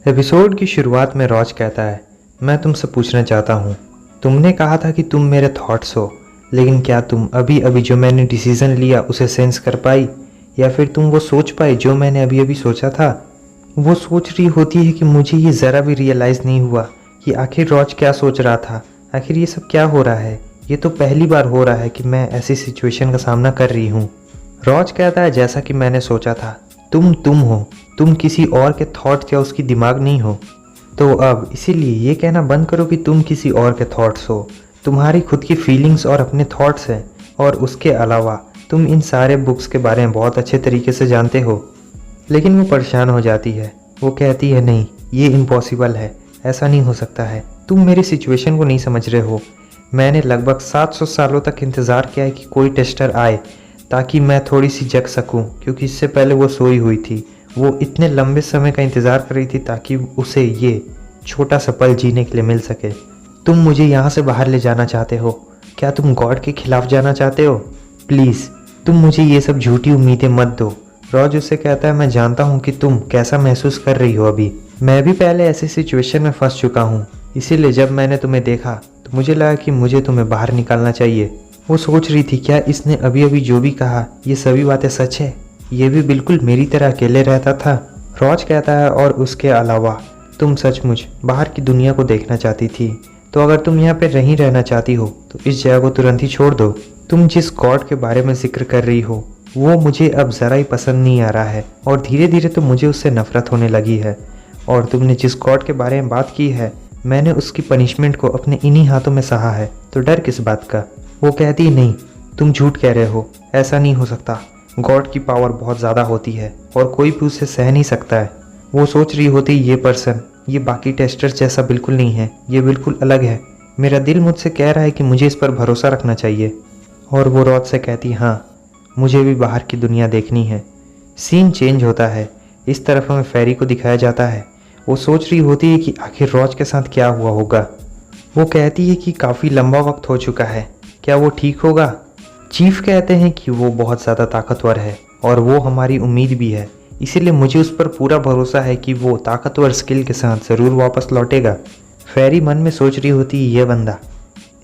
Episode की शुरुआत में रॉज कहता है, मैं तुमसे पूछना चाहता हूँ, तुमने कहा था कि तुम मेरे थॉट्स हो, लेकिन क्या तुम अभी अभी जो मैंने डिसीज़न लिया उसे सेंस कर पाई, या फिर तुम वो सोच पाई जो मैंने अभी अभी सोचा था। वो सोच रही होती है कि मुझे ये ज़रा भी रियलाइज़ नहीं हुआ कि आखिर रॉज क्या सोच रहा था, आखिर ये सब क्या हो रहा है। ये तो पहली बार हो रहा है कि मैं ऐसी सिचुएशन का सामना कर रही हूँ। रॉज कहता है, जैसा कि मैंने सोचा था, तुम हो, तुम किसी और के थॉट्स या उसकी दिमाग नहीं हो। तो अब इसीलिए ये कहना बंद करो कि तुम किसी और के थॉट्स हो। तुम्हारी खुद की फीलिंग्स और अपने थॉट्स हैं, और उसके अलावा तुम इन सारे बुक्स के बारे में बहुत अच्छे तरीके से जानते हो। लेकिन वो परेशान हो जाती है। वो कहती है, नहीं, ये इम्पॉसिबल है, ऐसा नहीं हो सकता है। तुम मेरी सिचुएशन को नहीं समझ रहे हो। मैंने लगभग 700 सालों तक इंतज़ार किया है कि कोई टेस्टर आए ताकि मैं थोड़ी सी जग सकूं, क्योंकि इससे पहले वो सोई हुई थी। वो इतने लंबे समय का इंतज़ार कर रही थी ताकि उसे ये छोटा सा पल जीने के लिए मिल सके। तुम मुझे यहाँ से बाहर ले जाना चाहते हो? क्या तुम गॉड के खिलाफ जाना चाहते हो? प्लीज़ तुम मुझे ये सब झूठी उम्मीदें मत दो। रॉज उससे कहता है, मैं जानता हूँ कि तुम कैसा महसूस कर रही हो अभी। मैं भी पहले ऐसी सिचुएशन में फंस चुका हूँ, इसीलिए जब मैंने तुम्हें देखा तो मुझे लगा कि मुझे तुम्हें बाहर निकालना चाहिए। वो सोच रही थी, क्या इसने अभी अभी जो भी कहा ये सभी बातें सच है? ये भी बिल्कुल मेरी तरह अकेले रहता था। रॉज कहता है, और उसके अलावा तुम सचमुच बाहर की दुनिया को देखना चाहती थी, तो अगर तुम यहाँ पे नहीं रहना चाहती हो तो इस जगह को तुरंत ही छोड़ दो। तुम जिस गॉड के बारे में जिक्र कर रही हो वो मुझे अब ज़रा ही पसंद नहीं आ रहा है, और धीरे धीरे तो मुझे उससे नफरत होने लगी है। और तुमने जिस गॉड के बारे में बात की है, मैंने उसकी पनिशमेंट को अपने इन्हीं हाथों में सहा है, तो डर किस बात का? वो कहती, नहीं, तुम झूठ कह रहे हो, ऐसा नहीं हो सकता। गॉड की पावर बहुत ज़्यादा होती है और कोई भी उसे सह नहीं सकता है। वो सोच रही होती, ये पर्सन ये बाकी टेस्टर्स जैसा बिल्कुल नहीं है, ये बिल्कुल अलग है। मेरा दिल मुझसे कह रहा है कि मुझे इस पर भरोसा रखना चाहिए। और वो रॉज से कहती, हाँ, मुझे भी बाहर की दुनिया देखनी है। सीन चेंज होता है। इस तरफ हमें फेरी को दिखाया जाता है। वो सोच रही होती है कि आखिर रॉज के साथ क्या हुआ होगा। वो कहती है कि काफ़ी लंबा वक्त हो चुका है, क्या वो ठीक होगा? चीफ कहते हैं कि वो बहुत ज़्यादा ताकतवर है और वो हमारी उम्मीद भी है, इसीलिए मुझे उस पर पूरा भरोसा है कि वो ताकतवर स्किल के साथ ज़रूर वापस लौटेगा। फेरी मन में सोच रही होती,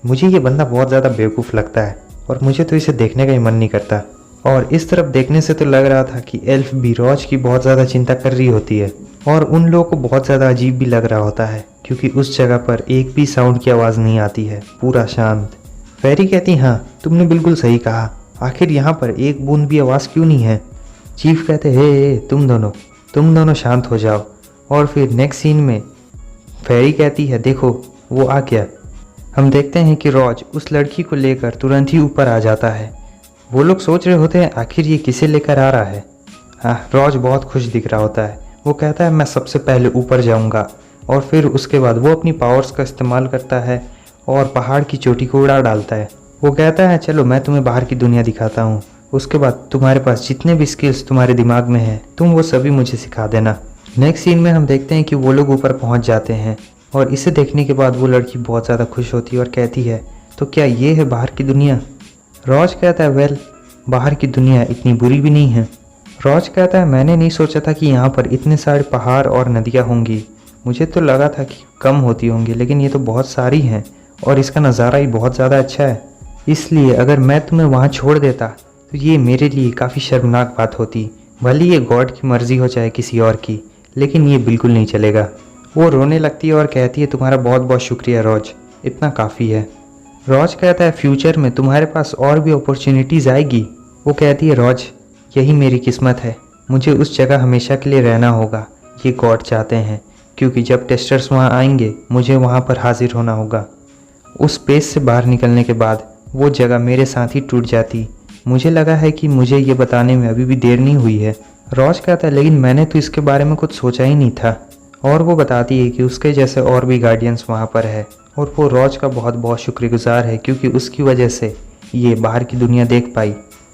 मुझे ये बंदा बहुत ज़्यादा बेवकूफ़ लगता है और मुझे तो इसे देखने का ही मन नहीं करता। और इस तरफ देखने से तो लग रहा था कि एल्फ भी रॉज की बहुत ज़्यादा चिंता कर रही होती है, और उन लोगों को बहुत ज़्यादा अजीब भी लग रहा होता है क्योंकि उस जगह पर एक भी साउंड की आवाज़ नहीं आती है, पूरा शांत। फेरी कहती, हाँ, तुमने बिल्कुल सही कहा, आखिर यहाँ पर एक बूंद भी आवाज़ क्यों नहीं है? चीफ कहते, हे तुम दोनों शांत हो जाओ। और फिर नेक्स्ट सीन में फेरी कहती है, देखो वो आ गया। हम देखते हैं कि रॉज उस लड़की को लेकर तुरंत ही ऊपर आ जाता है। वो लोग सोच रहे होते हैं आखिर ये किसे लेकर आ रहा है। हाँ, रॉज बहुत खुश दिख रहा होता है। वो कहता है, मैं सबसे पहले ऊपर जाऊंगा, और फिर उसके बाद वो अपनी पावर्स का इस्तेमाल करता है और पहाड़ की चोटी को उड़ा डालता है। वो कहता है, चलो मैं तुम्हें बाहर की दुनिया दिखाता हूँ, उसके बाद तुम्हारे पास जितने भी स्किल्स तुम्हारे दिमाग में हैं तुम वो सभी मुझे सिखा देना। नेक्स्ट सीन में हम देखते हैं कि वो लोग ऊपर पहुँच जाते हैं, और इसे देखने के बाद वो लड़की बहुत ज़्यादा खुश होती है और कहती है, तो क्या ये है बाहर की दुनिया? रॉज कहता है, वेल, बाहर की दुनिया इतनी बुरी भी नहीं है। रॉज कहता है, मैंने नहीं सोचा था कि यहाँ पर इतने सारे पहाड़ और नदियाँ होंगी। मुझे तो लगा था कि कम होती होंगी, लेकिन ये तो बहुत सारी हैं और इसका नज़ारा ही बहुत ज़्यादा अच्छा है। इसलिए अगर मैं तुम्हें वहाँ छोड़ देता तो ये मेरे लिए काफ़ी शर्मनाक बात होती। भले ये गॉड की मर्ज़ी हो चाहे किसी और की, लेकिन ये बिल्कुल नहीं चलेगा। वो रोने लगती है और कहती है, तुम्हारा बहुत बहुत शुक्रिया रॉज, इतना काफ़ी है। रॉज कहता है, फ्यूचर में तुम्हारे पास और भी अपॉर्चुनिटीज़ आएगी। वो कहती है, रॉज, यही मेरी किस्मत है, मुझे उस जगह हमेशा के लिए रहना होगा, ये गॉड चाहते हैं, क्योंकि जब टेस्टर्स वहाँ आएंगे मुझे वहाँ पर हाजिर होना होगा। उस स्पेस से बाहर निकलने के बाद वो जगह मेरे साथ ही टूट जाती। मुझे लगा है कि मुझे ये बताने में अभी भी देर नहीं हुई है। रॉज कहता है, लेकिन मैंने तो इसके बारे में कुछ सोचा ही नहीं था। और वो बताती है कि उसके जैसे और भी गार्डियंस वहाँ पर है, और वो रॉज का बहुत बहुत शुक्रगुजार है क्योंकि उसकी वजह से ये बाहर की दुनिया देख पाई।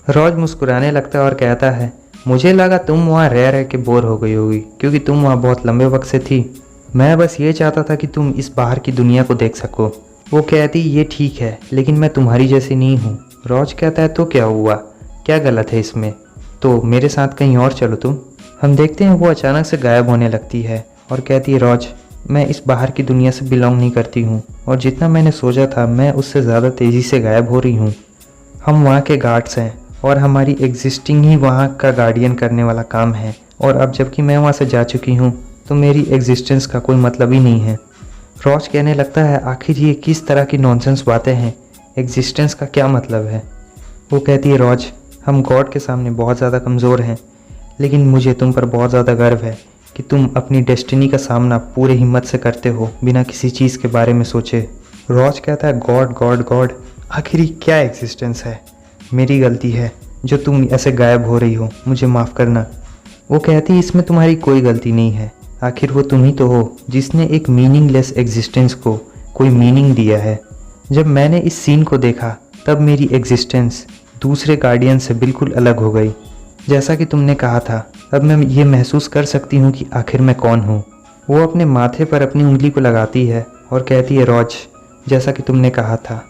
रॉज मुस्कुराने लगता है और कहता है, मुझे लगा तुम वहाँ रह रह के बोर हो गई होगी क्योंकि तुम वहाँ बहुत लंबे वक्त से थी। मैं बस ये चाहता था कि तुम इस बाहर की दुनिया को देख सको। वो कहती, ये ठीक है, लेकिन मैं तुम्हारी जैसी नहीं हूँ। रॉज कहता है, तो क्या हुआ, क्या गलत है इसमें? तो मेरे साथ कहीं और चलो तुम। हम देखते हैं वो अचानक से गायब होने लगती है और कहती है रॉज, मैं इस बाहर की दुनिया से बिलोंग नहीं करती हूँ और जितना मैंने सोचा था मैं उससे ज़्यादा तेज़ी से गायब हो रही हूँ। हम वहाँ के गार्ड्स हैं और हमारी एग्जिस्टिंग ही वहाँ का गार्डियन करने वाला काम है, और अब जबकि मैं वहाँ से जा चुकी हूँ तो मेरी एग्जिस्टेंस का कोई मतलब ही नहीं है। रॉज कहने लगता है आखिर ये किस तरह की नॉनसेंस बातें हैं, एग्जिस्टेंस का क्या मतलब है। वो कहती है रॉज, हम गॉड के सामने बहुत ज़्यादा कमज़ोर हैं, लेकिन मुझे तुम पर बहुत ज़्यादा गर्व है कि तुम अपनी डेस्टिनी का सामना पूरे हिम्मत से करते हो बिना किसी चीज़ के बारे में सोचे। रॉज कहता है गॉड गॉड गॉड, आखिर ये क्या एग्जिस्टेंस है, मेरी गलती है जो तुम ऐसे गायब हो रही हो, मुझे माफ़ करना। वो कहती है इसमें तुम्हारी कोई गलती नहीं है, आखिर वो तुम ही तो हो जिसने एक मीनिंगलेस एग्जिस्टेंस को कोई मीनिंग दिया है। जब मैंने इस सीन को देखा तब मेरी एग्जिस्टेंस दूसरे गार्डियन से बिल्कुल अलग हो गई। जैसा कि तुमने कहा था, अब मैं ये महसूस कर सकती हूँ कि आखिर मैं कौन हूँ। वो अपने माथे पर अपनी उंगली को लगाती है और कहती है रॉज, जैसा कि तुमने कहा था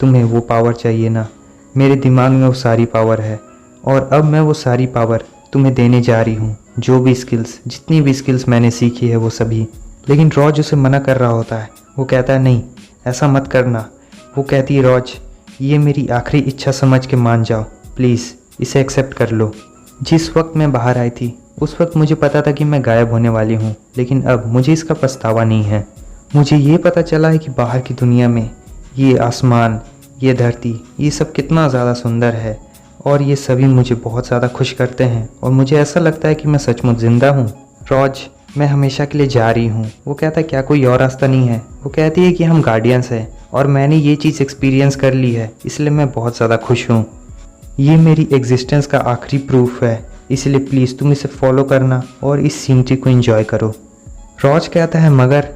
तुम्हें वो पावर चाहिए ना, मेरे दिमाग में वो सारी पावर है और अब मैं वो सारी पावर तुम्हें देने जा रही हूँ। जो भी स्किल्स, जितनी भी स्किल्स मैंने सीखी है वो सभी। लेकिन रॉज उसे मना कर रहा होता है। वो कहता है नहीं, ऐसा मत करना। वो कहती है रॉज, ये मेरी आखिरी इच्छा समझ के मान जाओ प्लीज़, इसे एक्सेप्ट कर लो। जिस वक्त मैं बाहर आई थी उस वक्त मुझे पता था कि मैं गायब होने वाली हूँ, लेकिन अब मुझे इसका पछतावा नहीं है। मुझे ये पता चला है कि बाहर की दुनिया में ये आसमान, ये धरती, ये सब कितना ज़्यादा सुंदर है और ये सभी मुझे बहुत ज़्यादा खुश करते हैं और मुझे ऐसा लगता है कि मैं सचमुच ज़िंदा हूँ। रॉज, मैं हमेशा के लिए जा रही हूँ। वो कहता है क्या कोई और रास्ता नहीं है। वो कहती है कि हम गार्डियंस हैं और मैंने ये चीज़ एक्सपीरियंस कर ली है, इसलिए मैं बहुत ज़्यादा खुश हूँ। ये मेरी एग्जिस्टेंस का आखिरी प्रूफ है, इसलिए प्लीज़ तुम इसे फॉलो करना और इस सीनरी को एंजॉय करो। रॉज कहता है मगर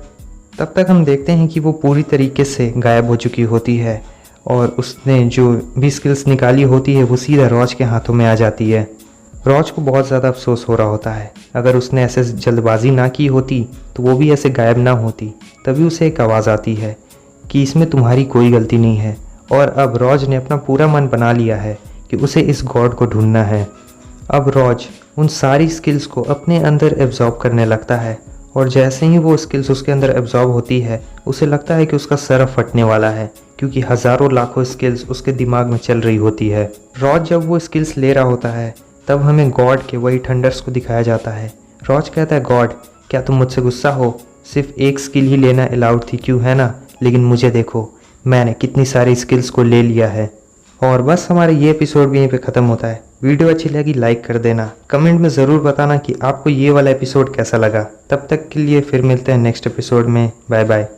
तब तक हम देखते हैं कि वो पूरी तरीके से गायब हो चुकी होती है और उसने जो भी स्किल्स निकाली होती है वो सीधा रॉज के हाथों में आ जाती है। रॉज को बहुत ज़्यादा अफसोस हो रहा होता है, अगर उसने ऐसे जल्दबाजी ना की होती तो वो भी ऐसे गायब ना होती। तभी उसे एक आवाज़ आती है कि इसमें तुम्हारी कोई गलती नहीं है, और अब रॉज ने अपना पूरा मन बना लिया है कि उसे इस गॉड को ढूंढना है। अब रॉज उन सारी स्किल्स को अपने अंदर एब्जॉर्ब करने लगता है और जैसे ही वो स्किल्स उसके अंदर एब्जॉर्ब होती है उसे लगता है कि उसका सर फटने वाला है, क्योंकि हज़ारों लाखों स्किल्स उसके दिमाग में चल रही होती है। रॉज जब वो स्किल्स ले रहा होता है तब हमें गॉड के वही थंडर्स को दिखाया जाता है। रॉज कहता है गॉड, क्या तुम मुझसे गुस्सा हो? सिर्फ एक स्किल ही लेना अलाउड थी, क्यों है ना, लेकिन मुझे देखो मैंने कितनी सारी स्किल्स को ले लिया है। और बस हमारा ये एपिसोड भी यहीं पे ख़त्म होता है। वीडियो अच्छी लगी लाइक कर देना, कमेंट में ज़रूर बताना कि आपको ये वाला एपिसोड कैसा लगा। तब तक के लिए फिर मिलते हैं नेक्स्ट एपिसोड में। Bye bye.